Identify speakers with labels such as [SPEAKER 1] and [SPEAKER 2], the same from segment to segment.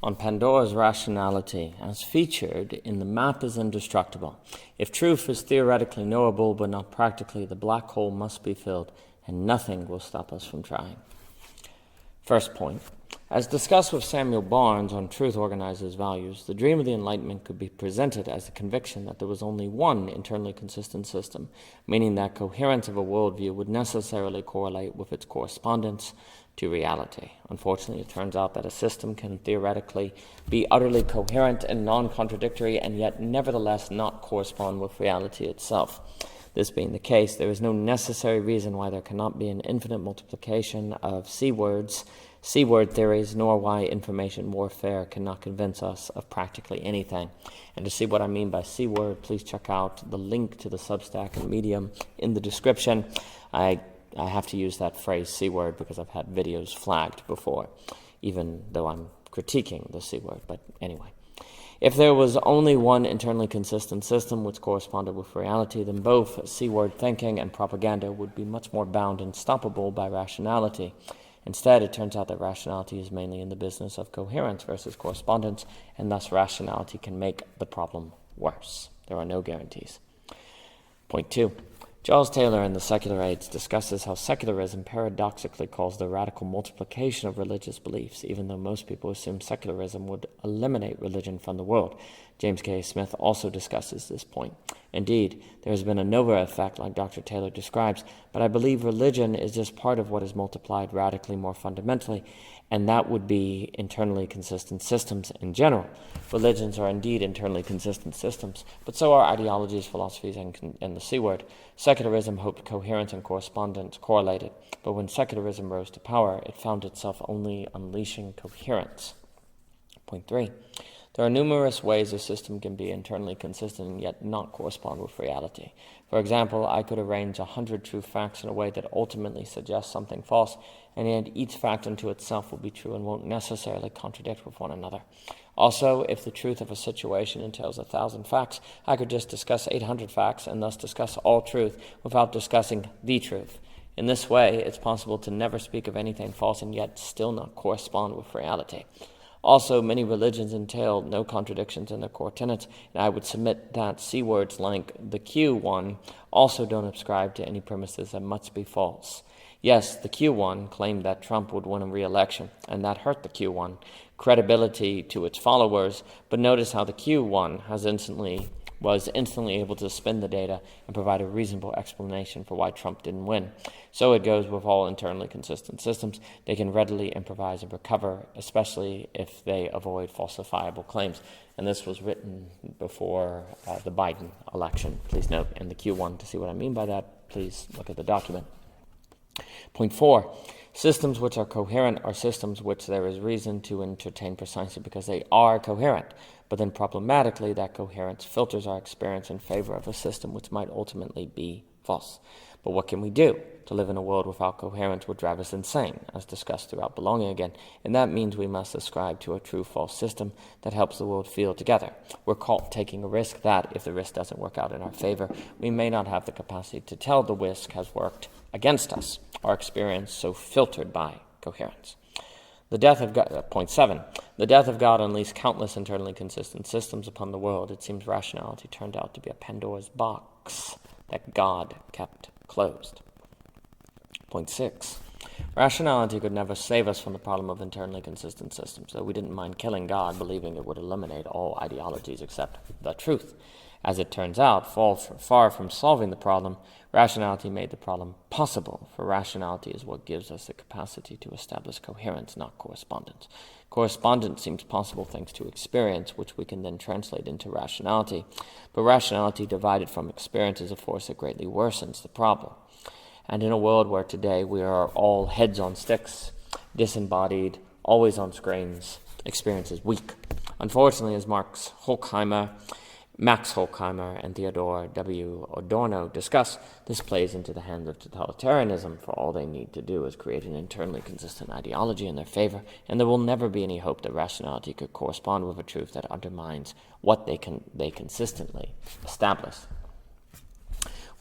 [SPEAKER 1] on Pandora's rationality as featured in The Map is Indestructible. If truth is theoretically knowable but not practically, the black hole must be filled, and nothing will stop us from trying. First point. As discussed with Samuel Barnes on Truth Organizes Values, the dream of the Enlightenment could be presented as the conviction that there was only one internally consistent system, meaning that coherence of a worldview would necessarily correlate with its correspondence to reality. Unfortunately, it turns out that a system can theoretically be utterly coherent and non-contradictory and yet nevertheless not correspond with reality itself. This being the case, there is no necessary reason why there cannot be an infinite multiplication of C-word theories, nor why information warfare cannot convince us of practically anything. And to see what I mean by C-word, please check out the link to the Substack and Medium in the description. I have to use that phrase C-word because I've had videos flagged before, even though I'm critiquing the C-word. But anyway. If there was only one internally consistent system which corresponded with reality, then both C-word thinking and propaganda would be much more bound and stoppable by rationality. Instead, it turns out that rationality is mainly in the business of coherence versus correspondence, and thus rationality can make the problem worse. There are no guarantees. Point 2. Charles Taylor in The Secular Age discusses how secularism paradoxically calls the radical multiplication of religious beliefs, even though most people assume secularism would eliminate religion from the world. James K. Smith also discusses this point. Indeed, there has been a Nova effect like Dr. Taylor describes, but I believe religion is just part of what is multiplied radically more fundamentally, and that would be internally consistent systems in general. Religions are indeed internally consistent systems, but so are ideologies, philosophies, and the C-word. Secularism hoped coherence and correspondence correlated, but when secularism rose to power, it found itself only unleashing coherence. Point 3. There are numerous ways a system can be internally consistent and yet not correspond with reality. For example, I could arrange 100 true facts in a way that ultimately suggests something false, and yet each fact unto itself will be true and won't necessarily contradict with one another. Also, if the truth of a situation entails 1,000 facts, I could just discuss 800 facts and thus discuss all truth without discussing the truth. In this way, it's possible to never speak of anything false and yet still not correspond with reality. Also, many religions entail no contradictions in their core tenets, and I would submit that C-words like the Q one also don't ascribe to any premises that must be false. Yes, the Q1 claimed that Trump would win a re-election, and that hurt the Q1 credibility to its followers, but notice how the Q1 was instantly able to spin the data and provide a reasonable explanation for why Trump didn't win. So it goes with all internally consistent systems. They can readily improvise and recover, especially if they avoid falsifiable claims. And this was written before the Biden election. Please note, in the Q1, to see what I mean by that, please look at the document. Point 4. Systems which are coherent are systems which there is reason to entertain precisely because they are coherent. But then problematically, that coherence filters our experience in favor of a system which might ultimately be false. But what can we do? To live in a world without coherence would drive us insane, as discussed throughout Belonging Again, and that means we must ascribe to a true-false system that helps the world feel together. We're caught taking a risk that, if the risk doesn't work out in our favor, we may not have the capacity to tell the risk has worked against us, our experience so filtered by coherence. The death of God, point 7. The death of God unleashed countless internally consistent systems upon the world. It seems rationality turned out to be a Pandora's box that God kept closed. Point 6. Rationality could never save us from the problem of internally consistent systems, though we didn't mind killing God, believing it would eliminate all ideologies except the truth. As it turns out, far from solving the problem, rationality made the problem possible, for rationality is what gives us the capacity to establish coherence, not correspondence. Correspondence seems possible thanks to experience, which we can then translate into rationality. But rationality divided from experience is a force that greatly worsens the problem. And in a world where today we are all heads on sticks, disembodied, always on screens, experience is weak. Unfortunately, as Max Horkheimer and Theodore W. Adorno discuss, this plays into the hands of totalitarianism, for all they need to do is create an internally consistent ideology in their favor, and there will never be any hope that rationality could correspond with a truth that undermines what they consistently establish.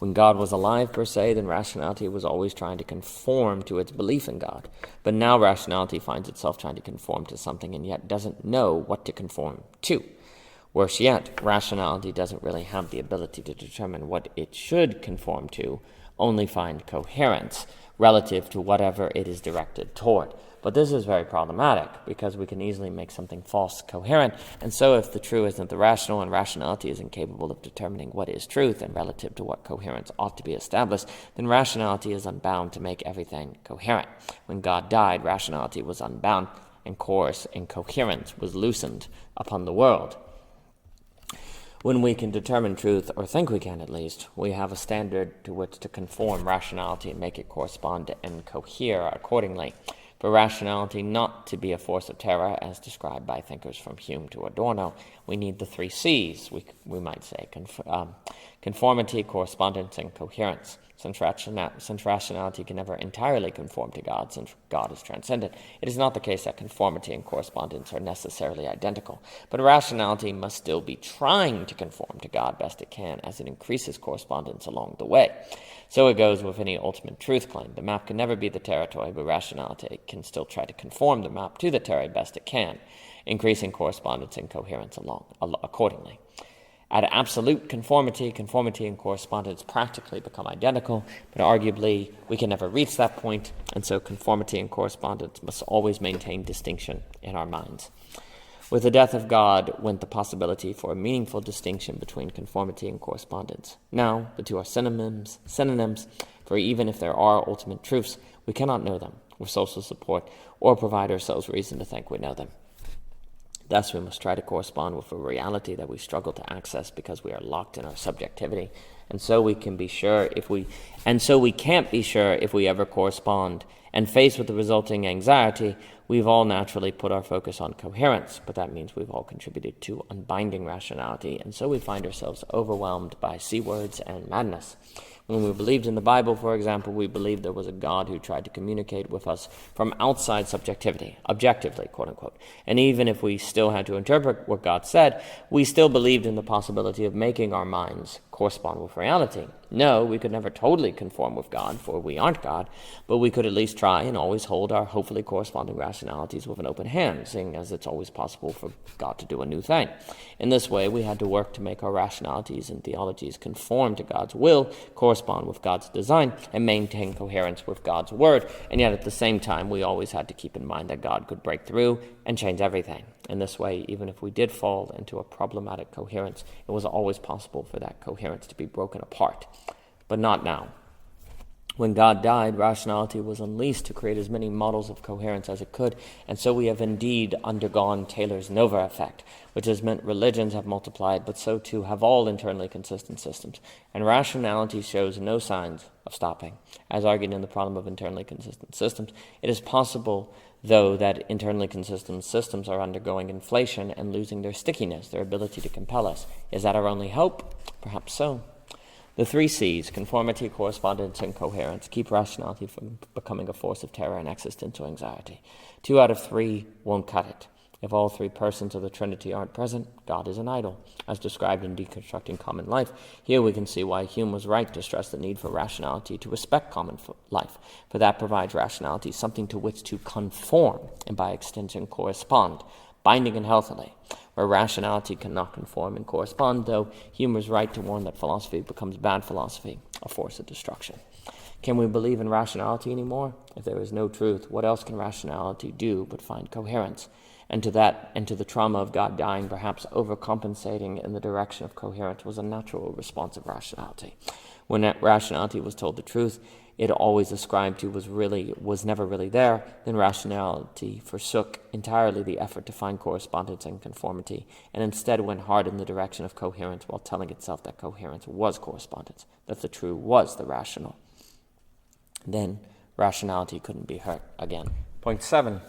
[SPEAKER 1] When God was alive, per se, then rationality was always trying to conform to its belief in God. But now rationality finds itself trying to conform to something and yet doesn't know what to conform to. Worse yet, rationality doesn't really have the ability to determine what it should conform to, only find coherence relative to whatever it is directed toward. But this is very problematic because we can easily make something false coherent, and so if the true isn't the rational and rationality is incapable of determining what is truth and relative to what coherence ought to be established, then rationality is unbound to make everything coherent. When God died, rationality was unbound, and coherence was loosened upon the world. When we can determine truth, or think we can at least, we have a standard to which to conform rationality and make it correspond and cohere accordingly. For rationality not to be a force of terror, as described by thinkers from Hume to Adorno, we need the 3 C's, we might say, conformity, correspondence, and coherence. Since rationality can never entirely conform to God, since God is transcendent, it is not the case that conformity and correspondence are necessarily identical. But rationality must still be trying to conform to God best it can, as it increases correspondence along the way. So it goes with any ultimate truth claim. The map can never be the territory, but rationality can still try to conform the map to the territory best it can, increasing correspondence and coherence accordingly. At absolute conformity and correspondence practically become identical, but arguably we can never reach that point, and so conformity and correspondence must always maintain distinction in our minds. With the death of God went the possibility for a meaningful distinction between conformity and correspondence. Now the two are synonyms, for even if there are ultimate truths, we cannot know them with social support or provide ourselves reason to think we know them. Thus, we must try to correspond with a reality that we struggle to access because we are locked in our subjectivity, and so we can't be sure if we ever correspond. And faced with the resulting anxiety, we've all naturally put our focus on coherence, but that means we've all contributed to unbinding rationality, and so we find ourselves overwhelmed by C-words and madness. When we believed in the Bible, for example, we believed there was a God who tried to communicate with us from outside subjectivity, objectively, quote-unquote. And even if we still had to interpret what God said, we still believed in the possibility of making our minds correspond with reality. No, we could never totally conform with God, for we aren't God, but we could at least try and always hold our hopefully corresponding rationalities with an open hand, seeing as it's always possible for God to do a new thing. In this way, we had to work to make our rationalities and theologies conform to God's will, correspond with God's design, and maintain coherence with God's word, and yet at the same time, we always had to keep in mind that God could break through and change everything. In this way, even if we did fall into a problematic coherence, it was always possible for that coherence to be broken apart. But not now. When God died, rationality was unleashed to create as many models of coherence as it could, and so we have indeed undergone Taylor's Nova effect, which has meant religions have multiplied, but so too have all internally consistent systems, and rationality shows no signs of stopping. As argued in the problem of internally consistent systems, it is possible, though, that internally consistent systems are undergoing inflation and losing their stickiness, their ability to compel us. Is that our only hope? Perhaps so. The 3 C's, conformity, correspondence, and coherence, keep rationality from becoming a force of terror and existential anxiety. 2 out of 3 won't cut it. If all 3 persons of the Trinity aren't present, God is an idol, as described in Deconstructing Common Life. Here we can see why Hume was right to stress the need for rationality to respect common life, for that provides rationality something to which to conform, and by extension correspond, binding and healthily. Where rationality cannot conform and correspond, though, Hume was right to warn that philosophy becomes bad philosophy, a force of destruction. Can we believe in rationality anymore? If there is no truth, what else can rationality do but find coherence? And to the trauma of God dying, perhaps overcompensating in the direction of coherence was a natural response of rationality. When that rationality was told the truth it always ascribed to was never really there, then rationality forsook entirely the effort to find correspondence and conformity, and instead went hard in the direction of coherence while telling itself that coherence was correspondence, that the true was the rational. Then rationality couldn't be hurt again. Point 7.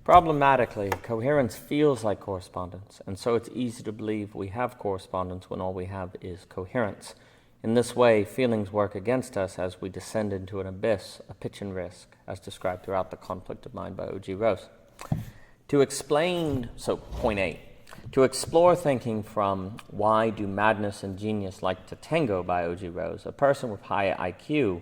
[SPEAKER 1] Problematically, coherence feels like correspondence, and so it's easy to believe we have correspondence when all we have is coherence. In this way, feelings work against us as we descend into an abyss, a pitch and risk, as described throughout The Conflict of Mind by O.G. Rose. Point 8. To explore thinking from Why Do Madness and Genius Like to Tango by O.G. Rose, a person with high IQ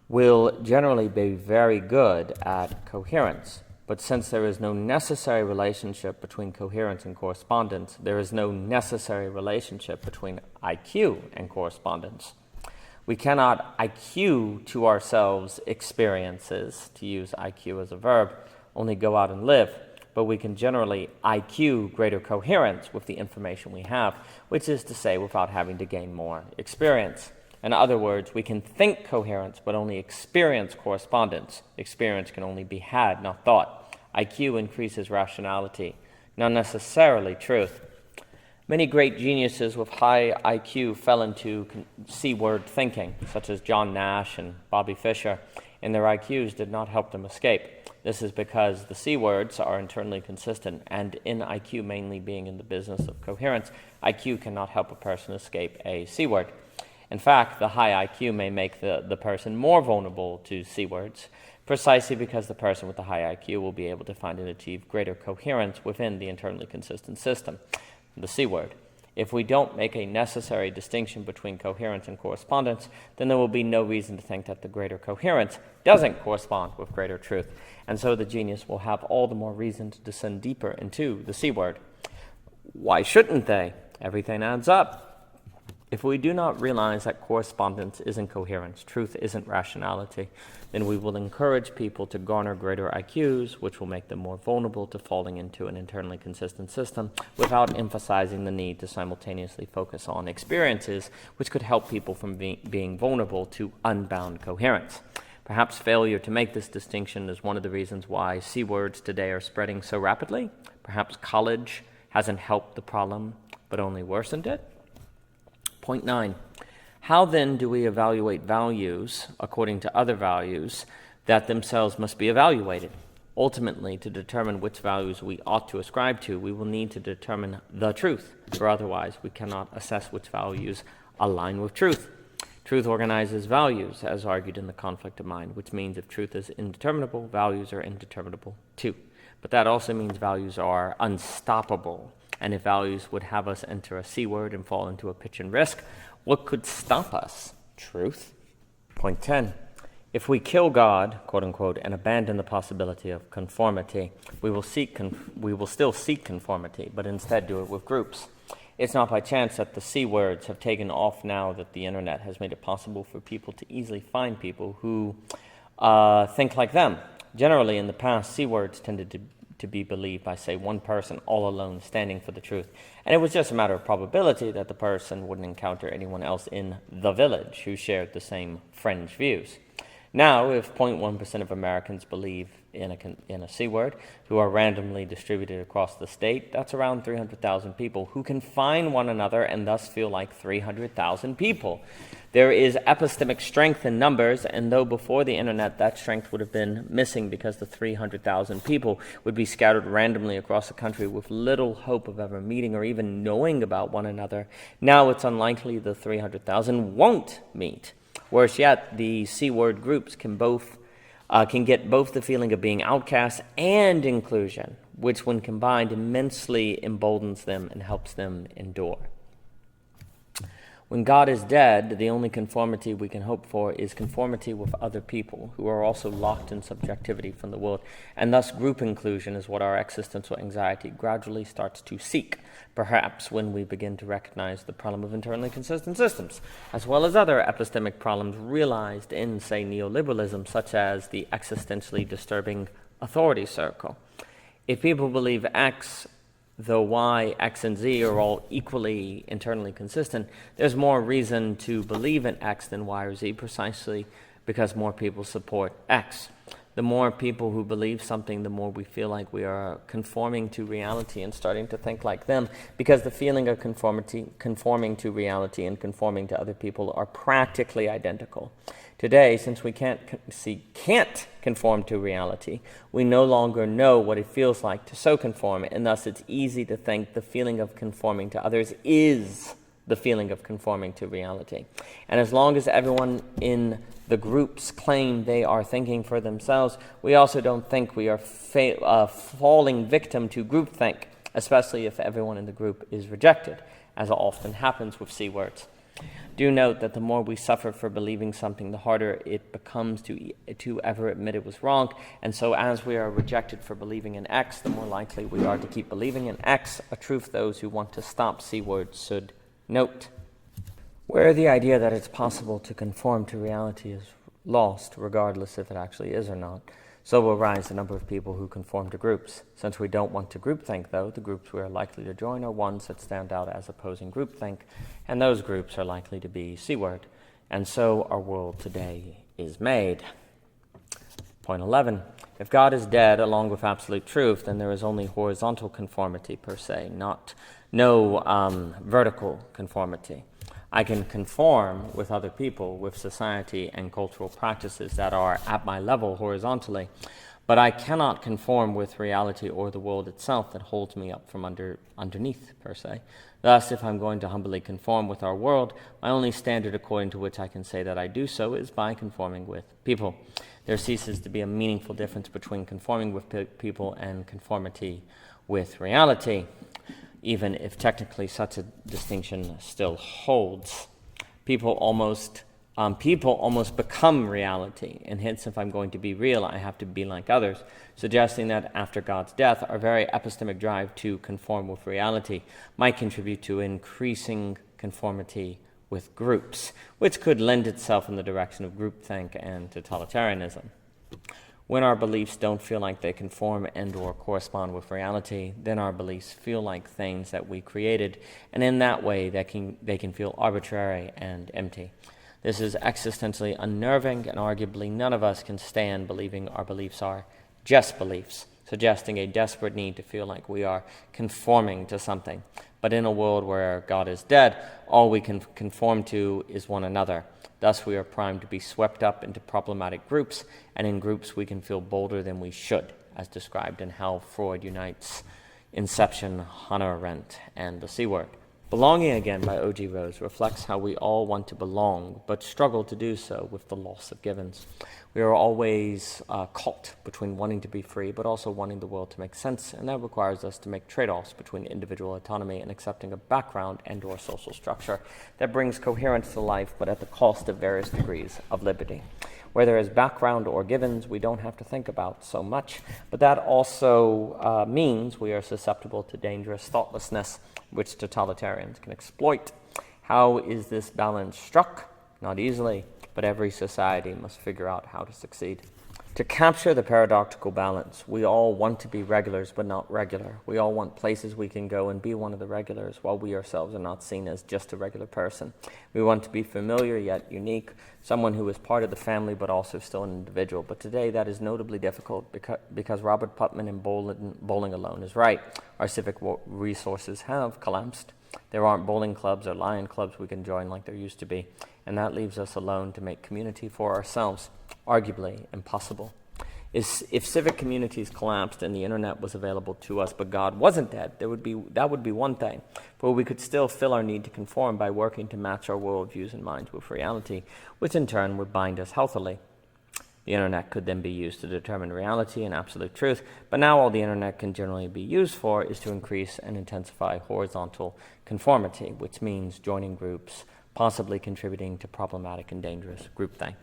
[SPEAKER 1] will generally be very good at coherence. But since there is no necessary relationship between coherence and correspondence, there is no necessary relationship between IQ and correspondence. We cannot IQ to ourselves experiences, to use IQ as a verb, only go out and live, but we can generally IQ greater coherence with the information we have, which is to say without having to gain more experience. In other words, we can think coherence, but only experience correspondence. Experience can only be had, not thought. IQ increases rationality, not necessarily truth. Many great geniuses with high IQ fell into C-word thinking, such as John Nash and Bobby Fischer, and their IQs did not help them escape. This is because the C-words are internally consistent, and in IQ mainly being in the business of coherence, IQ cannot help a person escape a C-word. In fact, the high IQ may make the person more vulnerable to C-words, precisely because the person with the high IQ will be able to find and achieve greater coherence within the internally consistent system, the C-word. If we don't make a necessary distinction between coherence and correspondence, then there will be no reason to think that the greater coherence doesn't correspond with greater truth, and so the genius will have all the more reason to descend deeper into the C-word. Why shouldn't they? Everything adds up. If we do not realize that correspondence isn't coherence, truth isn't rationality, then we will encourage people to garner greater IQs, which will make them more vulnerable to falling into an internally consistent system, without emphasizing the need to simultaneously focus on experiences, which could help people from being vulnerable to unbound coherence. Perhaps failure to make this distinction is one of the reasons why C-words today are spreading so rapidly. Perhaps college hasn't helped the problem, but only worsened it. Point 9. How then do we evaluate values according to other values that themselves must be evaluated? Ultimately, to determine which values we ought to ascribe to, we will need to determine the truth, for otherwise we cannot assess which values align with truth. Truth organizes values, as argued in the conflict of mind, which means if truth is indeterminable, values are indeterminable too. But that also means values are unstoppable. And if values would have us enter a C-word and fall into a pitch and risk, what could stop us? Truth. Point 10. If we kill God, quote unquote, and abandon the possibility of conformity, we will still seek conformity, but instead do it with groups. It's not by chance that the C-words have taken off now that the internet has made it possible for people to easily find people who think like them. Generally, in the past, C-words tended to be believed by, say, one person all alone standing for the truth. And it was just a matter of probability that the person wouldn't encounter anyone else in the village who shared the same fringe views. Now, if 0.1% of Americans believe in a C-word who are randomly distributed across the state, that's around 300,000 people who can find one another and thus feel like 300,000 people. There is epistemic strength in numbers, and though before the internet that strength would have been missing because the 300,000 people would be scattered randomly across the country with little hope of ever meeting or even knowing about one another, now it's unlikely the 300,000 won't meet. Worse yet, the C-word groups can get both the feeling of being outcast and inclusion, which when combined immensely emboldens them and helps them endure. When God is dead, the only conformity we can hope for is conformity with other people who are also locked in subjectivity from the world, and thus group inclusion is what our existential anxiety gradually starts to seek, perhaps when we begin to recognize the problem of internally consistent systems, as well as other epistemic problems realized in, say, neoliberalism, such as the existentially disturbing authority circle. If people believe X, though Y, X, and Z are all equally internally consistent, there's more reason to believe in X than Y or Z, precisely because more people support X. The more people who believe something, the more we feel like we are conforming to reality and starting to think like them, because the feeling of conforming to reality and conforming to other people are practically identical. Today, since we can't conform to reality, we no longer know what it feels like to so conform, and thus it's easy to think the feeling of conforming to others is the feeling of conforming to reality. And as long as everyone in the groups claim they are thinking for themselves, we also don't think we are falling victim to groupthink. especially if everyone in the group is rejected, as often happens with C words. Do note that the more we suffer for believing something, the harder it becomes to ever admit it was wrong. And so as we are rejected for believing in X, the more likely we are to keep believing in X, a truth those who want to stop C words should note. Where the idea that it's possible to conform to reality is lost, regardless if it actually is or not, so will rise the number of people who conform to groups. Since we don't want to groupthink, though, the groups we are likely to join are ones that stand out as opposing groupthink, and those groups are likely to be C-word. And so our world today is made. Point 11. If God is dead along with absolute truth, then there is only horizontal conformity per se, no vertical conformity. I can conform with other people, with society and cultural practices that are at my level horizontally, but I cannot conform with reality or the world itself that holds me up from underneath, per se. Thus, if I'm going to humbly conform with our world, my only standard according to which I can say that I do so is by conforming with people. There ceases to be a meaningful difference between conforming with people and conformity with reality, even if technically such a distinction still holds. People almost become reality, and hence if I'm going to be real, I have to be like others, suggesting that after God's death, our very epistemic drive to conform with reality might contribute to increasing conformity with groups, which could lend itself in the direction of groupthink and totalitarianism. When our beliefs don't feel like they conform and or correspond with reality, then our beliefs feel like things that we created, and in that way they can feel arbitrary and empty. This is existentially unnerving, and arguably none of us can stand believing our beliefs are just beliefs, suggesting a desperate need to feel like we are conforming to something. But in a world where God is dead, all we can conform to is one another. Thus, we are primed to be swept up into problematic groups, and in groups we can feel bolder than we should, as described in how Freud unites Inception, Hannah Arendt, and the C word. Belonging Again by O.G. Rose reflects how we all want to belong, but struggle to do so with the loss of givens. We are always caught between wanting to be free, but also wanting the world to make sense, and that requires us to make trade-offs between individual autonomy and accepting a background and or social structure that brings coherence to life, but at the cost of various degrees of liberty. Where there is background or givens, we don't have to think about so much, but that also means we are susceptible to dangerous thoughtlessness, which totalitarians can exploit. How is this balance struck? Not easily, but every society must figure out how to succeed. To capture the paradoxical balance, we all want to be regulars but not regular. We all want places we can go and be one of the regulars, while we ourselves are not seen as just a regular person. We want to be familiar yet unique, someone who is part of the family but also still an individual. But today that is notably difficult because Robert Putnam in Bowling Alone is right. Our civic resources have collapsed. There aren't bowling clubs or lion clubs we can join like there used to be, and that leaves us alone to make community for ourselves, arguably impossible. If civic communities collapsed and the internet was available to us, but God wasn't dead, that would be one thing. But we could still fill our need to conform by working to match our worldviews and minds with reality, which in turn would bind us healthily. The internet could then be used to determine reality and absolute truth, but now all the internet can generally be used for is to increase and intensify horizontal conformity, which means joining groups, possibly contributing to problematic and dangerous groupthink.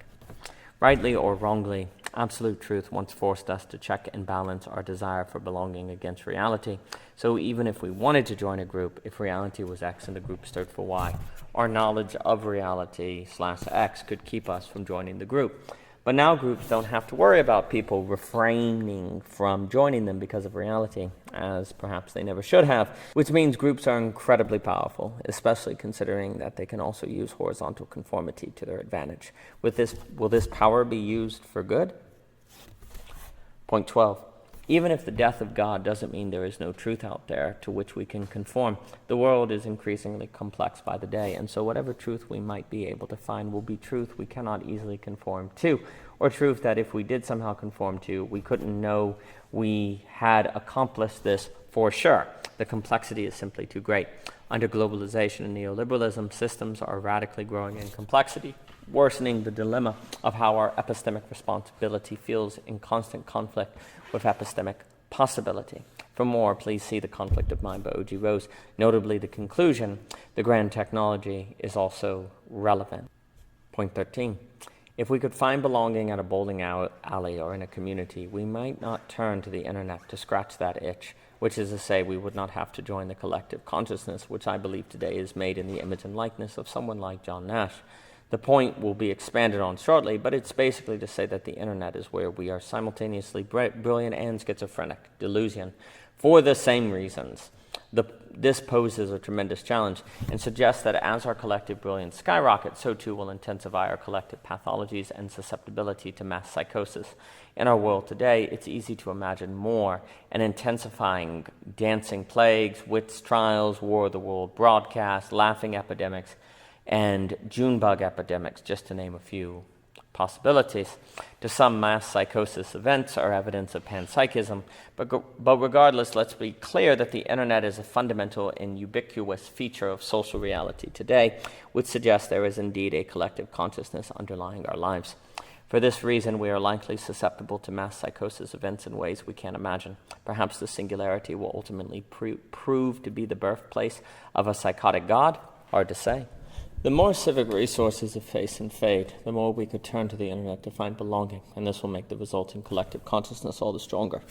[SPEAKER 1] Rightly or wrongly, absolute truth once forced us to check and balance our desire for belonging against reality. So even if we wanted to join a group, if reality was X and the group stood for Y, our knowledge of reality /X could keep us from joining the group. But now groups don't have to worry about people refraining from joining them because of reality, as perhaps they never should have, which means groups are incredibly powerful, especially considering that they can also use horizontal conformity to their advantage. Will this power be used for good? Point 12. Even if the death of God doesn't mean there is no truth out there to which we can conform, the world is increasingly complex by the day, and so whatever truth we might be able to find will be truth we cannot easily conform to, or truth that if we did somehow conform to, we couldn't know we had accomplished this for sure. The complexity is simply too great. Under globalization and neoliberalism, systems are radically growing in complexity, worsening the dilemma of how our epistemic responsibility feels in constant conflict with epistemic possibility. For more, please see The Conflict of Mind by O.G. Rose, notably the conclusion, the grand technology is also relevant. Point 13. If we could find belonging at a bowling alley or in a community, we might not turn to the internet to scratch that itch, which is to say we would not have to join the collective consciousness, which I believe today is made in the image and likeness of someone like John Nash. The point will be expanded on shortly, but it's basically to say that the internet is where we are simultaneously brilliant and schizophrenic, delusion, for the same reasons. This poses a tremendous challenge and suggests that as our collective brilliance skyrockets, so too will intensify our collective pathologies and susceptibility to mass psychosis. In our world today, it's easy to imagine more, an intensifying dancing plagues, wits trials, war of the world broadcasts, laughing epidemics, and Junebug epidemics, just to name a few possibilities. To some, mass psychosis events are evidence of panpsychism, but regardless, let's be clear that the internet is a fundamental and ubiquitous feature of social reality today, which suggests there is indeed a collective consciousness underlying our lives. For this reason, we are likely susceptible to mass psychosis events in ways we can't imagine. Perhaps the singularity will ultimately prove to be the birthplace of a psychotic god? Hard to say. The more civic resources efface and fade, the more we could turn to the internet to find belonging, and this will make the resulting collective consciousness all the stronger.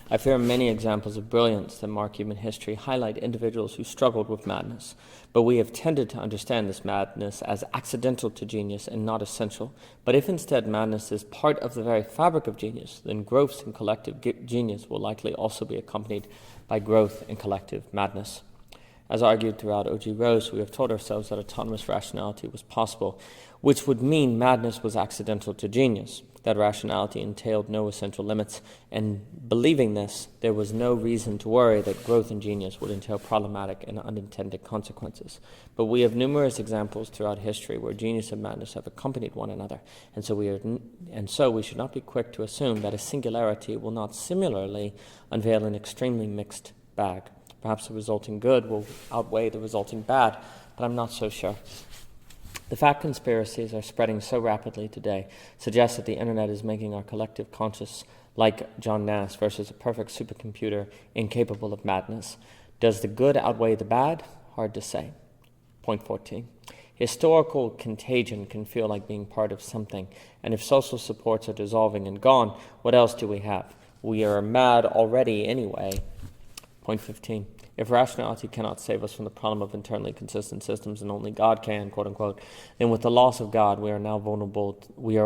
[SPEAKER 1] I fear many examples of brilliance that mark human history highlight individuals who struggled with madness, but we have tended to understand this madness as accidental to genius and not essential. But if instead madness is part of the very fabric of genius, then growth in collective genius will likely also be accompanied by growth in collective madness. As argued throughout O.G. Rose, we have told ourselves that autonomous rationality was possible, which would mean madness was accidental to genius, that rationality entailed no essential limits, and believing this, there was no reason to worry that growth in genius would entail problematic and unintended consequences. But we have numerous examples throughout history where genius and madness have accompanied one another, and so we should not be quick to assume that a singularity will not similarly unveil an extremely mixed bag. Perhaps the resulting good will outweigh the resulting bad, but I'm not so sure. The fact conspiracies are spreading so rapidly today suggests that the internet is making our collective conscious like John Nash versus a perfect supercomputer incapable of madness. Does the good outweigh the bad? Hard to say. Point 14. Historical contagion can feel like being part of something, and if social supports are dissolving and gone, what else do we have? We are mad already anyway. Point 15. If rationality cannot save us from the problem of internally consistent systems and only God can, quote unquote, then with the loss of God, we are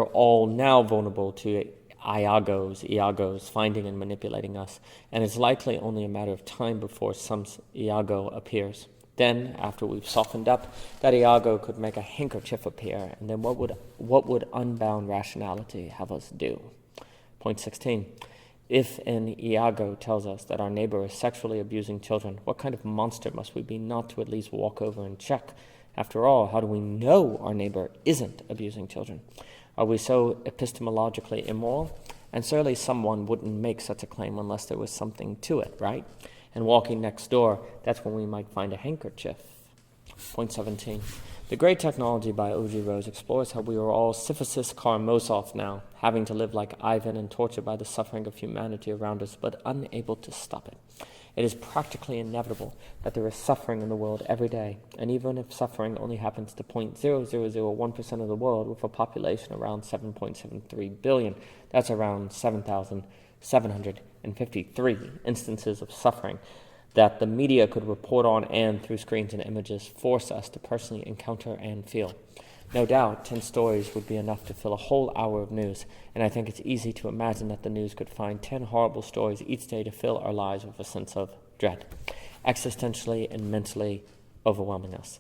[SPEAKER 1] all now vulnerable to Iagos finding and manipulating us, and it's likely only a matter of time before some Iago appears. Then, after we've softened up, that Iago could make a handkerchief appear, and then what would unbound rationality have us do? Point 16. If an Iago tells us that our neighbor is sexually abusing children, what kind of monster must we be not to at least walk over and check? After all, how do we know our neighbor isn't abusing children? Are we so epistemologically immoral? And certainly someone wouldn't make such a claim unless there was something to it, right? And walking next door, that's when we might find a handkerchief. Point 17. The Great Technology by O.G. Rose explores how we are all Sisyphus Karamazov now, having to live like Ivan and tortured by the suffering of humanity around us, but unable to stop it. It is practically inevitable that there is suffering in the world every day, and even if suffering only happens to 0.0001% of the world with a population around 7.73 billion, that's around 7,753 instances of suffering that the media could report on and, through screens and images, force us to personally encounter and feel. No doubt, 10 stories would be enough to fill a whole hour of news, and I think it's easy to imagine that the news could find 10 horrible stories each day to fill our lives with a sense of dread, existentially and mentally overwhelming us.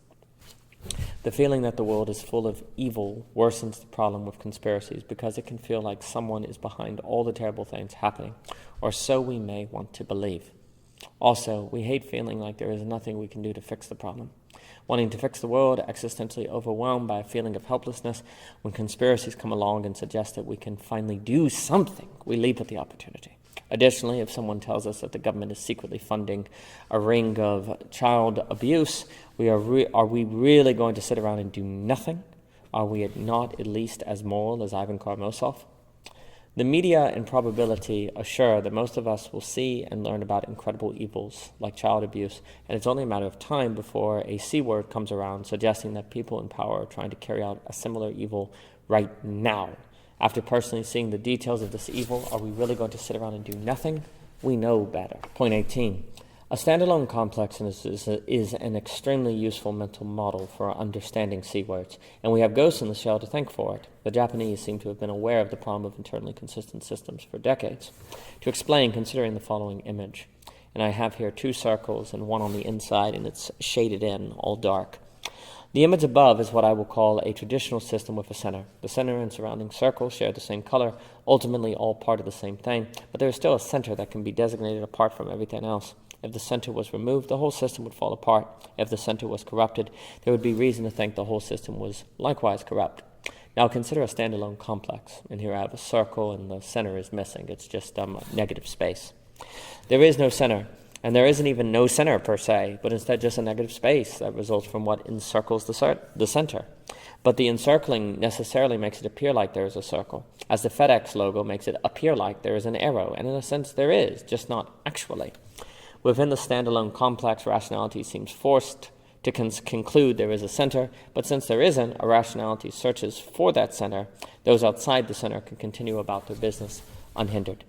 [SPEAKER 1] The feeling that the world is full of evil worsens the problem with conspiracies because it can feel like someone is behind all the terrible things happening, or so we may want to believe. Also, we hate feeling like there is nothing we can do to fix the problem. Wanting to fix the world, existentially overwhelmed by a feeling of helplessness, when conspiracies come along and suggest that we can finally do something, we leap at the opportunity. Additionally, if someone tells us that the government is secretly funding a ring of child abuse, are we really going to sit around and do nothing? Are we not at least as moral as Ivan Karamazov? The media and probability assure that most of us will see and learn about incredible evils like child abuse, and it's only a matter of time before a C word comes around suggesting that people in power are trying to carry out a similar evil right now. After personally seeing the details of this evil, are we really going to sit around and do nothing? We know better. Point 18. A standalone complex is an extremely useful mental model for understanding C words, and we have Ghost in the Shell to thank for it. The Japanese seem to have been aware of the problem of internally consistent systems for decades. To explain, considering the following image, and I have here two circles and one on the inside, and it's shaded in, all dark. The image above is what I will call a traditional system with a center. The center and surrounding circles share the same color, ultimately all part of the same thing, but there is still a center that can be designated apart from everything else. If the center was removed, the whole system would fall apart. If the center was corrupted, there would be reason to think the whole system was likewise corrupt. Now consider a standalone complex. And here I have a circle and the center is missing. It's just negative space. There is no center, and there isn't even no center per se, but instead just a negative space that results from what encircles the center. But the encircling necessarily makes it appear like there is a circle, as the FedEx logo makes it appear like there is an arrow, and in a sense there is, just not actually. Within the standalone complex, rationality seems forced to conclude there is a center, but since there isn't, a rationality searches for that center. Those outside the center can continue about their business unhindered.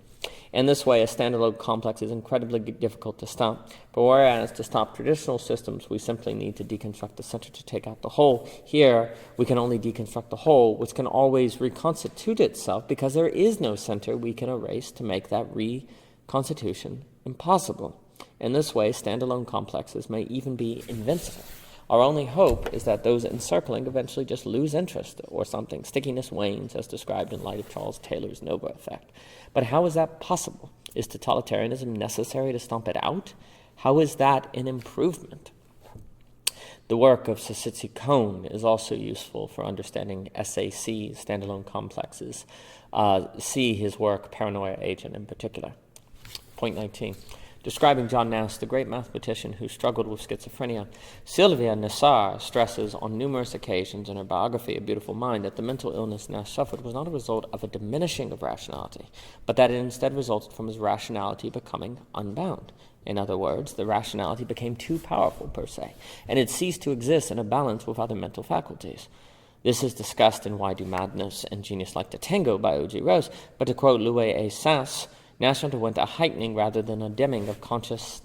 [SPEAKER 1] In this way, a standalone complex is incredibly difficult to stop, but whereas to stop traditional systems, we simply need to deconstruct the center to take out the whole. Here, we can only deconstruct the whole, which can always reconstitute itself because there is no center we can erase to make that reconstitution impossible. In this way, standalone complexes may even be invincible. Our only hope is that those encircling eventually just lose interest or something. Stickiness wanes, as described in light of Charles Taylor's Nova effect. But how is that possible? Is totalitarianism necessary to stomp it out? How is that an improvement? The work of Sasitsi Kohn is also useful for understanding SAC, standalone complexes. See his work, Paranoia Agent, in particular. Point 19. Describing John Nash, the great mathematician who struggled with schizophrenia, Sylvia Nassar stresses on numerous occasions in her biography, A Beautiful Mind, that the mental illness Nash suffered was not a result of a diminishing of rationality, but that it instead resulted from his rationality becoming unbound. In other words, the rationality became too powerful, per se, and it ceased to exist in a balance with other mental faculties. This is discussed in Why Do Madness and Genius Like to Tango by O.G. Rose, but to quote Louis A. Sass, Nash underwent a heightening rather than a dimming of conscious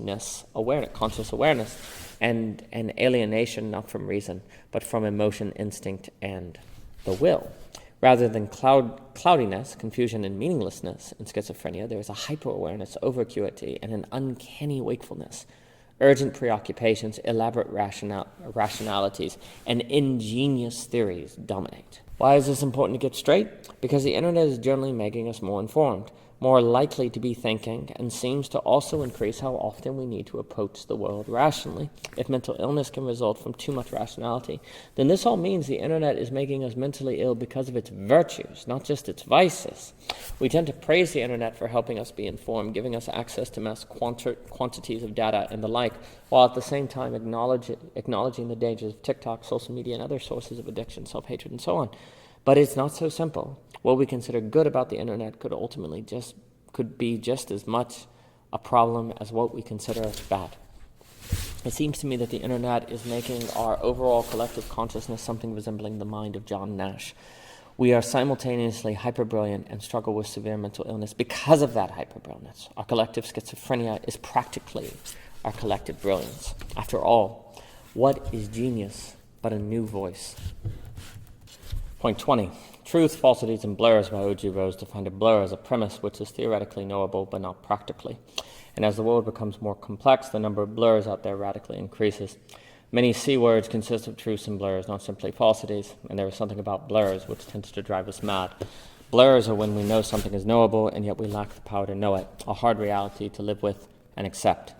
[SPEAKER 1] awareness, and an alienation not from reason, but from emotion, instinct, and the will. Rather than cloudiness, confusion, and meaninglessness in schizophrenia, there is a hyper-awareness, over-acuity, and an uncanny wakefulness. Urgent preoccupations, elaborate rationalities, and ingenious theories dominate. Why is this important to get straight? Because the internet is generally making us more informed, more likely to be thinking, and seems to also increase how often we need to approach the world rationally. If mental illness can result from too much rationality, then this all means the internet is making us mentally ill because of its virtues, not just its vices. We tend to praise the internet for helping us be informed, giving us access to mass quantities of data and the like, while at the same time acknowledging the dangers of TikTok, social media, and other sources of addiction, self-hatred, and so on. But it's not so simple. What we consider good about the internet could be just as much a problem as what we consider bad. It seems to me that the internet is making our overall collective consciousness something resembling the mind of John Nash. We are simultaneously hyper-brilliant and struggle with severe mental illness because of that hyper-brilliance. Our collective schizophrenia is practically our collective brilliance. After all, what is genius but a new voice? Point 20. Truth, Falsities, and Blurs by O.G. Rose define a blur as a premise which is theoretically knowable but not practically. And as the world becomes more complex, the number of blurs out there radically increases. Many C words consist of truths and blurs, not simply falsities, and there is something about blurs which tends to drive us mad. Blurs are when we know something is knowable and yet we lack the power to know it, a hard reality to live with and accept.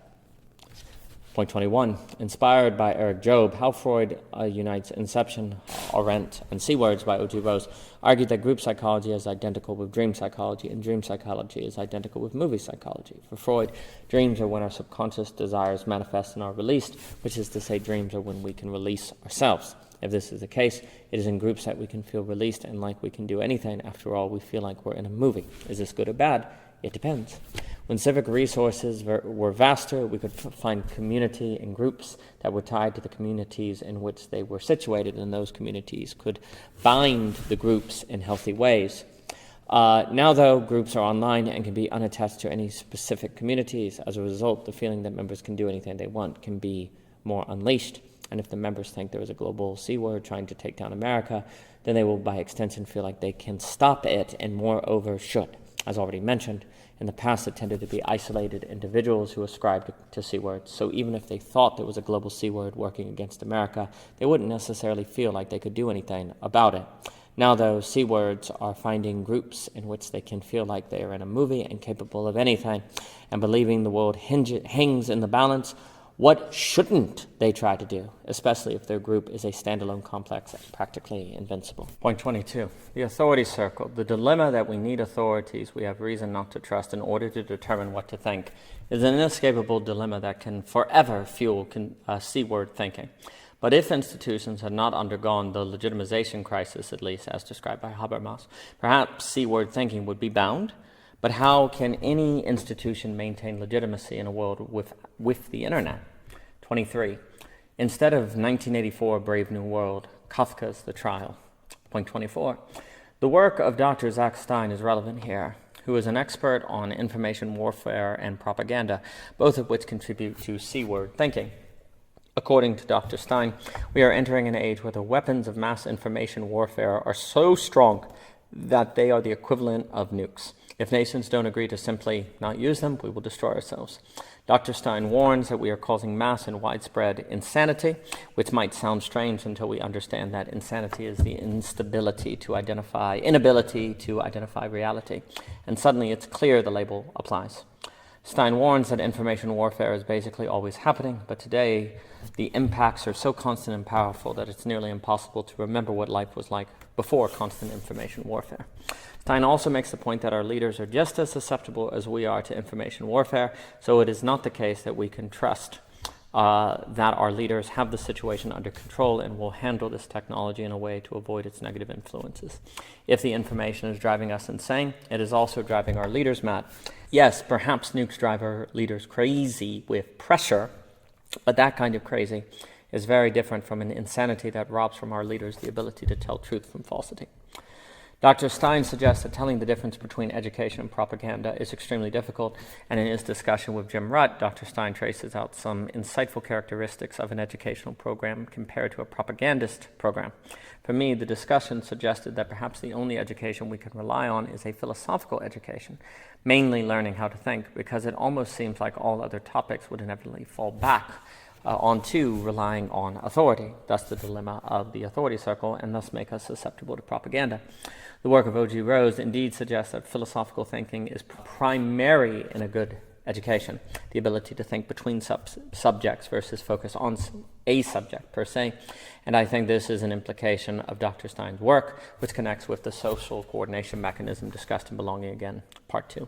[SPEAKER 1] Point 21. Inspired by Eric Job, how Freud unites inception, coherent, and C words by O.G. Rose, argued that group psychology is identical with dream psychology, and dream psychology is identical with movie psychology. For Freud, dreams are when our subconscious desires manifest and are released, which is to say dreams are when we can release ourselves. If this is the case, it is in groups that we can feel released and like we can do anything. After all, we feel like we're in a movie. Is this good or bad? It depends. When civic resources were vaster, we could find community and groups that were tied to the communities in which they were situated, and those communities could bind the groups in healthy ways. Now, though, groups are online and can be unattached to any specific communities. As a result, the feeling that members can do anything they want can be more unleashed. And if the members think there is a global C word trying to take down America, then they will, by extension, feel like they can stop it and moreover should. As already mentioned, in the past it tended to be isolated individuals who ascribed to C words, so even if they thought there was a global C word working against America, they wouldn't necessarily feel like they could do anything about it. Now, though, C words are finding groups in which they can feel like they are in a movie and capable of anything, and believing the world hangs in the balance. What shouldn't they try to do, especially if their group is a standalone complex and practically invincible? Point 22. The authority circle. The dilemma that we need authorities we have reason not to trust in order to determine what to think is an inescapable dilemma that can forever fuel C-word thinking. But if institutions had not undergone the legitimization crisis, at least as described by Habermas, perhaps C-word thinking would be bound. But how can any institution maintain legitimacy in a world with the internet? 23. Instead of 1984 Brave New World, Kafka's The Trial. Point 24. The work of Dr. Zach Stein is relevant here, who is an expert on information warfare and propaganda, both of which contribute to C-word thinking. According to Dr. Stein, we are entering an age where the weapons of mass information warfare are so strong that they are the equivalent of nukes. If nations don't agree to simply not use them, we will destroy ourselves. Dr. Stein warns that we are causing mass and widespread insanity, which might sound strange until we understand that insanity is the inability to identify reality. And suddenly it's clear the label applies. Stein warns that information warfare is basically always happening, but today the impacts are so constant and powerful that it's nearly impossible to remember what life was like before constant information warfare. Stein also makes the point that our leaders are just as susceptible as we are to information warfare, so it is not the case that we can trust that our leaders have the situation under control and will handle this technology in a way to avoid its negative influences. If the information is driving us insane, it is also driving our leaders mad. Yes, perhaps nukes drive our leaders crazy with pressure, but that kind of crazy is very different from an insanity that robs from our leaders the ability to tell truth from falsity. Dr. Stein suggests that telling the difference between education and propaganda is extremely difficult, and in his discussion with Jim Rutt, Dr. Stein traces out some insightful characteristics of an educational program compared to a propagandist program. For me, the discussion suggested that perhaps the only education we can rely on is a philosophical education, mainly learning how to think, because it almost seems like all other topics would inevitably fall back onto relying on authority, thus the dilemma of the authority circle, and thus make us susceptible to propaganda. The work of O.G. Rose indeed suggests that philosophical thinking is primary in a good education, the ability to think between subjects versus focus on a subject per se, and I think this is an implication of Dr. Stein's work, which connects with the social coordination mechanism discussed in Belonging Again, Part 2.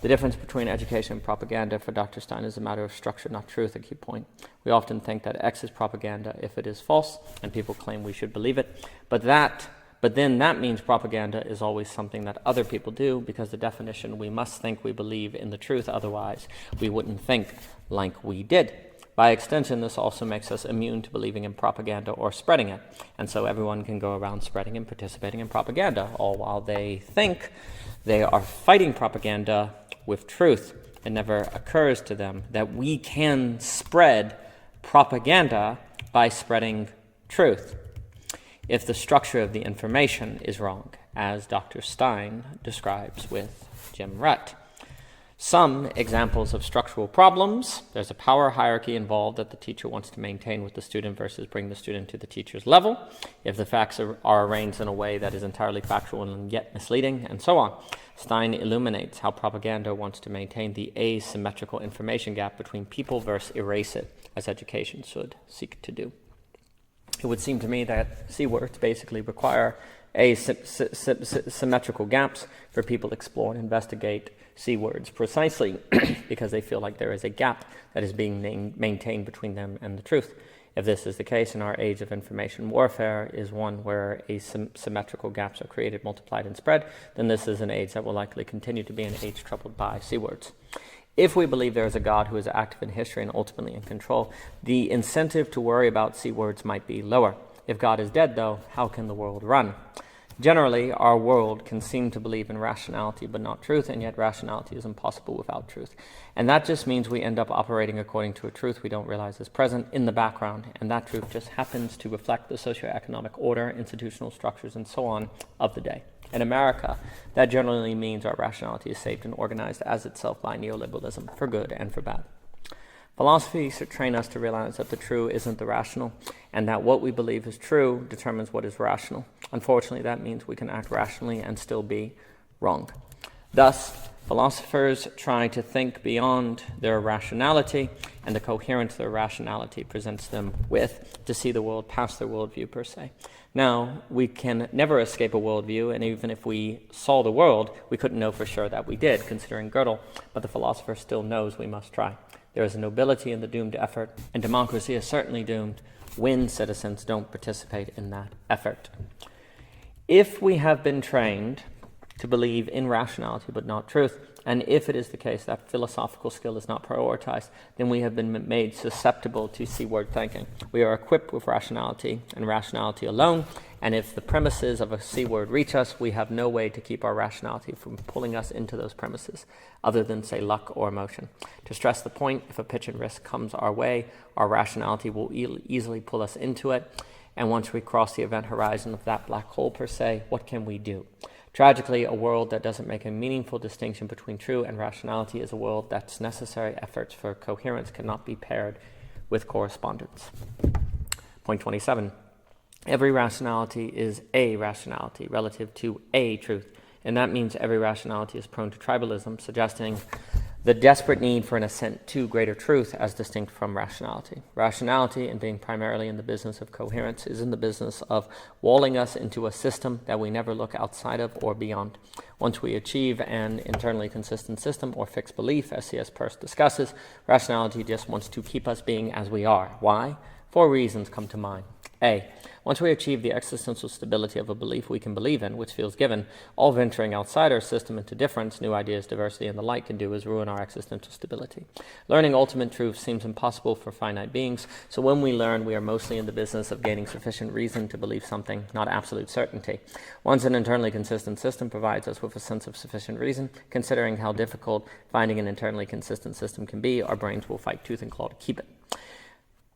[SPEAKER 1] The difference between education and propaganda for Dr. Stein is a matter of structure, not truth, a key point. We often think that X is propaganda if it is false, and people claim we should believe it, but then that means propaganda is always something that other people do, because the definition, we must think we believe in the truth, otherwise we wouldn't think like we did. By extension, this also makes us immune to believing in propaganda or spreading it, and so everyone can go around spreading and participating in propaganda, all while they think they are fighting propaganda with truth. It never occurs to them that we can spread propaganda by spreading truth, if the structure of the information is wrong, as Dr. Stein describes with Jim Rutt. Some examples of structural problems: there's a power hierarchy involved that the teacher wants to maintain with the student versus bring the student to the teacher's level, if the facts are arranged in a way that is entirely factual and yet misleading, and so on. Stein illuminates how propaganda wants to maintain the asymmetrical information gap between people versus erase it, as education should seek to do. It would seem to me that C words basically require asymmetrical gaps for people to explore and investigate C words precisely because they feel like there is a gap that is being maintained between them and the truth. If this is the case, in our age of information warfare is one where asymmetrical gaps are created, multiplied, and spread, then this is an age that will likely continue to be an age troubled by C words. If we believe there is a God who is active in history and ultimately in control, the incentive to worry about C words might be lower. If God is dead, though, how can the world run? Generally, our world can seem to believe in rationality but not truth, and yet rationality is impossible without truth. And that just means we end up operating according to a truth we don't realize is present in the background, and that truth just happens to reflect the socioeconomic order, institutional structures, and so on of the day. In America, that generally means our rationality is shaped and organized as itself by neoliberalism, for good and for bad. Philosophy should train us to realize that the true isn't the rational, and that what we believe is true determines what is rational. Unfortunately, that means we can act rationally and still be wrong. Thus, philosophers try to think beyond their rationality and the coherence their rationality presents them with to see the world past their worldview per se. Now, we can never escape a worldview, and even if we saw the world, we couldn't know for sure that we did, considering Gödel, but the philosopher still knows we must try. There is a nobility in the doomed effort, and democracy is certainly doomed when citizens don't participate in that effort. If we have been trained to believe in rationality but not truth, and if it is the case that philosophical skill is not prioritized, then we have been made susceptible to C-word thinking. We are equipped with rationality and rationality alone, and if the premises of a C-word reach us, we have no way to keep our rationality from pulling us into those premises, other than, say, luck or emotion. To stress the point, if a pitch and risk comes our way, our rationality will easily pull us into it, and once we cross the event horizon of that black hole per se, what can we do? Tragically, a world that doesn't make a meaningful distinction between true and rationality is a world that's necessary efforts for coherence cannot be paired with correspondence. Point 27. Every rationality is a rationality relative to a truth, and that means every rationality is prone to tribalism, suggesting the desperate need for an ascent to greater truth as distinct from rationality. Rationality, in being primarily in the business of coherence, is in the business of walling us into a system that we never look outside of or beyond. Once we achieve an internally consistent system or fixed belief, as C.S. Peirce discusses, rationality just wants to keep us being as we are. Why? 4 reasons come to mind. A. Once we achieve the existential stability of a belief we can believe in, which feels given, all venturing outside our system into difference, new ideas, diversity, and the like can do is ruin our existential stability. Learning ultimate truth seems impossible for finite beings, so when we learn, we are mostly in the business of gaining sufficient reason to believe something, not absolute certainty. Once an internally consistent system provides us with a sense of sufficient reason, considering how difficult finding an internally consistent system can be, our brains will fight tooth and claw to keep it.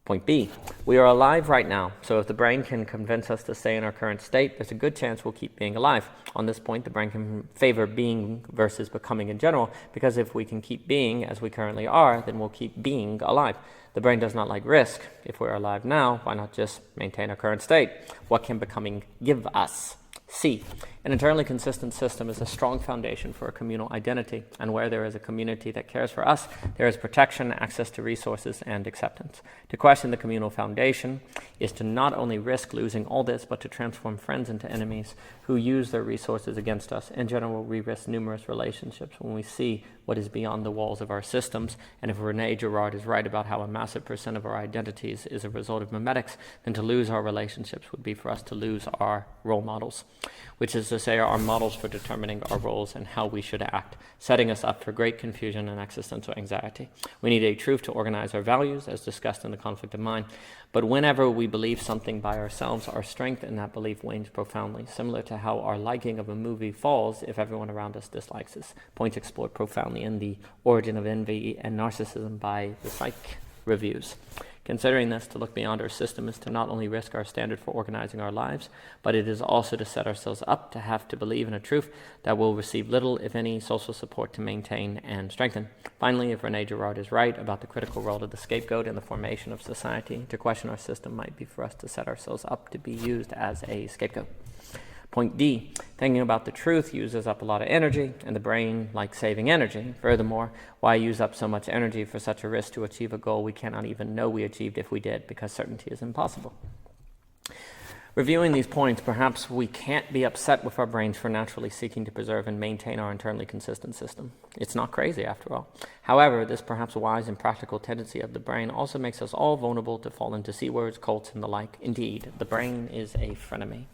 [SPEAKER 1] Point B, we are alive right now, so if the brain can convince us to stay in our current state, there's a good chance we'll keep being alive. On this point, the brain can favor being versus becoming in general, because if we can keep being as we currently are, then we'll keep being alive. The brain does not like risk. If we're alive now, why not just maintain our current state? What can becoming give us? C. An internally consistent system is a strong foundation for a communal identity, and where there is a community that cares for us, there is protection, access to resources, and acceptance. To question the communal foundation is to not only risk losing all this, but to transform friends into enemies who use their resources against us. In general, we risk numerous relationships when we see what is beyond the walls of our systems, and if René Girard is right about how a massive percent of our identities is a result of memetics, then to lose our relationships would be for us to lose our role models, which is to say our models for determining our roles and how we should act, setting us up for great confusion and existential anxiety. We need a truth to organize our values, as discussed in the conflict of mind, but whenever we believe something by ourselves, our strength in that belief wanes profoundly, similar to how our liking of a movie falls if everyone around us dislikes us. Points explored profoundly in The Origin of Envy and Narcissism by the Psych Reviews. Considering this, to look beyond our system is to not only risk our standard for organizing our lives, but it is also to set ourselves up to have to believe in a truth that will receive little, if any, social support to maintain and strengthen. Finally, if René Girard is right about the critical role of the scapegoat in the formation of society, to question our system might be for us to set ourselves up to be used as a scapegoat. Point D, thinking about the truth uses up a lot of energy, and the brain likes saving energy. Furthermore, why use up so much energy for such a risk to achieve a goal we cannot even know we achieved if we did, because certainty is impossible. Reviewing these points, perhaps we can't be upset with our brains for naturally seeking to preserve and maintain our internally consistent system. It's not crazy, after all. However, this perhaps wise and practical tendency of the brain also makes us all vulnerable to fall into C-words, cults, and the like. Indeed, the brain is a frenemy.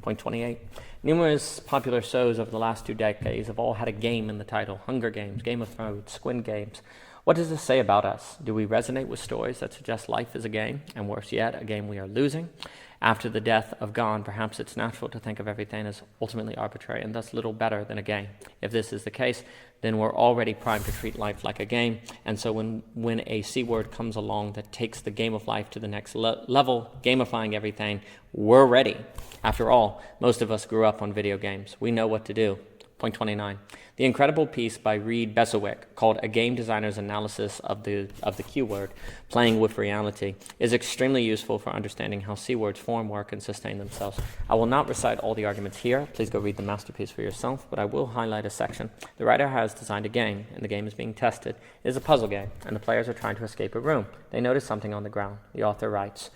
[SPEAKER 1] Point 28. Numerous popular shows over the last 2 decades have all had a game in the title. Hunger Games, Game of Thrones, Squid Games. What does this say about us? Do we resonate with stories that suggest life is a game, and worse yet, a game we are losing? After the death of God, perhaps it's natural to think of everything as ultimately arbitrary and thus little better than a game. If this is the case, then we're already primed to treat life like a game, and so when a C word comes along that takes the game of life to the next level, gamifying everything, we're ready. After all, most of us grew up on video games. We know what to do. Point 29. The incredible piece by Reed Besselwick, called A Game Designer's Analysis of the Q word, Playing with Reality, is extremely useful for understanding how C words form, work, and sustain themselves. I will not recite all the arguments here. Please go read the masterpiece for yourself, but I will highlight a section. The writer has designed a game, and the game is being tested. It is a puzzle game, and the players are trying to escape a room. They notice something on the ground. The author writes,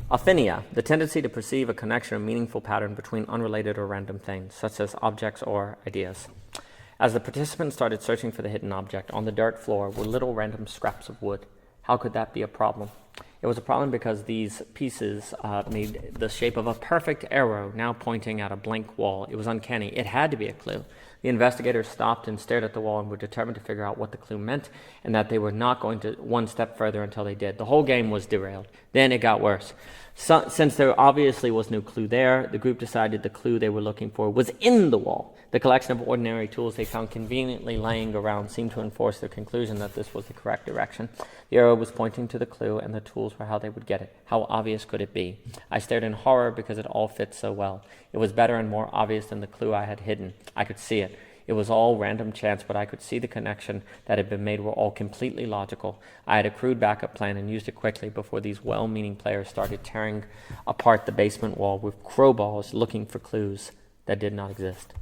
[SPEAKER 1] Aphinia, the tendency to perceive a connection or meaningful pattern between unrelated or random things, such as objects or ideas. As the participants started searching for the hidden object, on the dirt floor were little random scraps of wood. How could that be a problem? It was a problem because these pieces made the shape of a perfect arrow now pointing at a blank wall. It was uncanny. It had to be a clue. The investigators stopped and stared at the wall and were determined to figure out what the clue meant, and that they were not going to one step further until they did. The whole game was derailed. Then it got worse. Since there obviously was no clue there, the group decided the clue they were looking for was in the wall. The collection of ordinary tools they found conveniently laying around seemed to enforce their conclusion that this was the correct direction. The arrow was pointing to the clue, and the tools were how they would get it. How obvious could it be? I stared in horror because it all fit so well. It was better and more obvious than the clue I had hidden. I could see it. It was all random chance, but I could see the connection that had been made were all completely logical. I had a crude backup plan and used it quickly before these well-meaning players started tearing apart the basement wall with crowbars looking for clues that did not exist.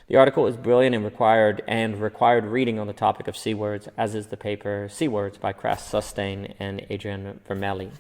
[SPEAKER 1] The article is brilliant and required reading on the topic of C words, as is the paper C Words by Crass Sustain and Adrian Vermelli.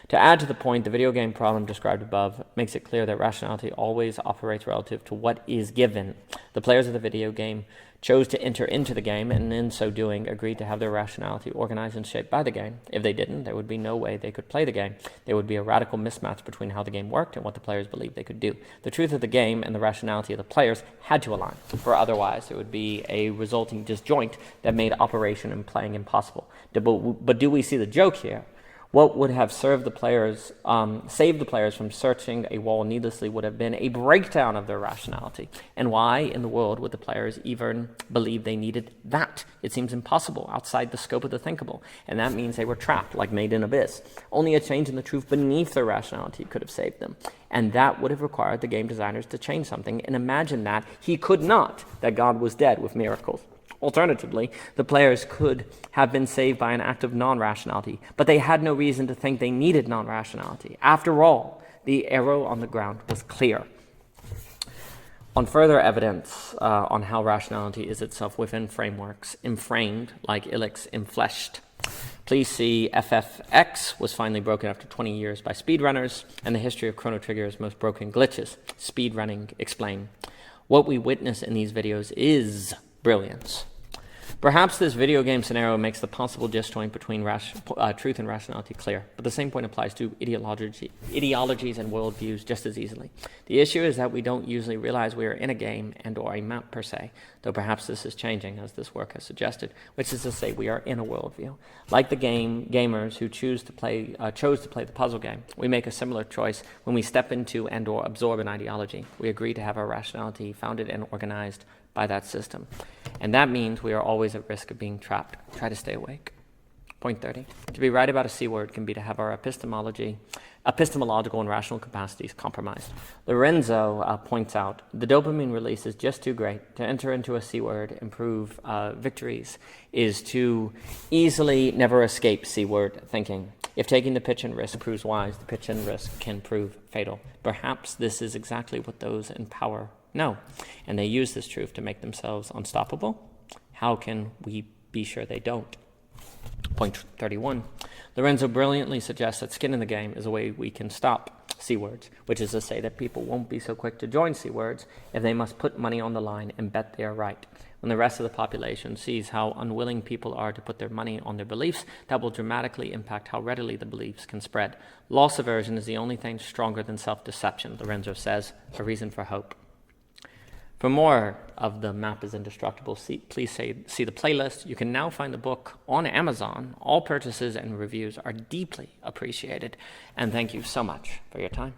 [SPEAKER 1] To add to the point, the video game problem described above makes it clear that rationality always operates relative to what is given. The players of the video game chose to enter into the game, and in so doing, agreed to have their rationality organized and shaped by the game. If they didn't, there would be no way they could play the game. There would be a radical mismatch between how the game worked and what the players believed they could do. The truth of the game and the rationality of the players had to align, for otherwise there would be a resulting disjoint that made operation and playing impossible. But do we see the joke here? What would have saved the players from searching a wall needlessly would have been a breakdown of their rationality. And why in the world would the players even believe they needed that? It seems impossible, outside the scope of the thinkable. And that means they were trapped, like made in abyss. Only a change in the truth beneath their rationality could have saved them. And that would have required the game designers to change something and imagine that he could not, that God was dead with miracles. Alternatively, the players could have been saved by an act of non-rationality, but they had no reason to think they needed non-rationality. After all, the arrow on the ground was clear. On further evidence on how rationality is itself within frameworks, inframed like Illich's infleshed, please see FFX was finally broken after 20 years by speedrunners, and the history of Chrono Trigger's most broken glitches. Speedrunning explained. What we witness in these videos is brilliance. Perhaps this video game scenario makes the possible disjoint between truth and rationality clear, but the same point applies to ideologies and worldviews just as easily. The issue is that we don't usually realize we are in a game and or a map per se, though perhaps this is changing, as this work has suggested, which is to say we are in a worldview. Like the gamers who chose to play the puzzle game, we make a similar choice when we step into and or absorb an ideology. We agree to have our rationality founded and organized by that system. And that means we are always at risk of being trapped. Try to stay awake. Point 30. To be right about a C word can be to have our epistemological and rational capacities compromised. Lorenzo points out the dopamine release is just too great. To enter into a C word and prove victories is to easily never escape C word thinking. If taking the pitch and risk proves wise, the pitch and risk can prove fatal. Perhaps this is exactly what those in power know, and they use this truth to make themselves unstoppable. How can we be sure they don't? Point 31. Lorenzo brilliantly suggests that skin in the game is a way we can stop C words, which is to say that people won't be so quick to join C words if they must put money on the line and bet they are right. When the rest of the population sees how unwilling people are to put their money on their beliefs, that will dramatically impact how readily the beliefs can spread. Loss aversion is the only thing stronger than self-deception, Lorenzo says, a reason for hope. For more of The Map is Indestructible, please see the playlist. You can now find the book on Amazon. All purchases and reviews are deeply appreciated. And thank you so much for your time.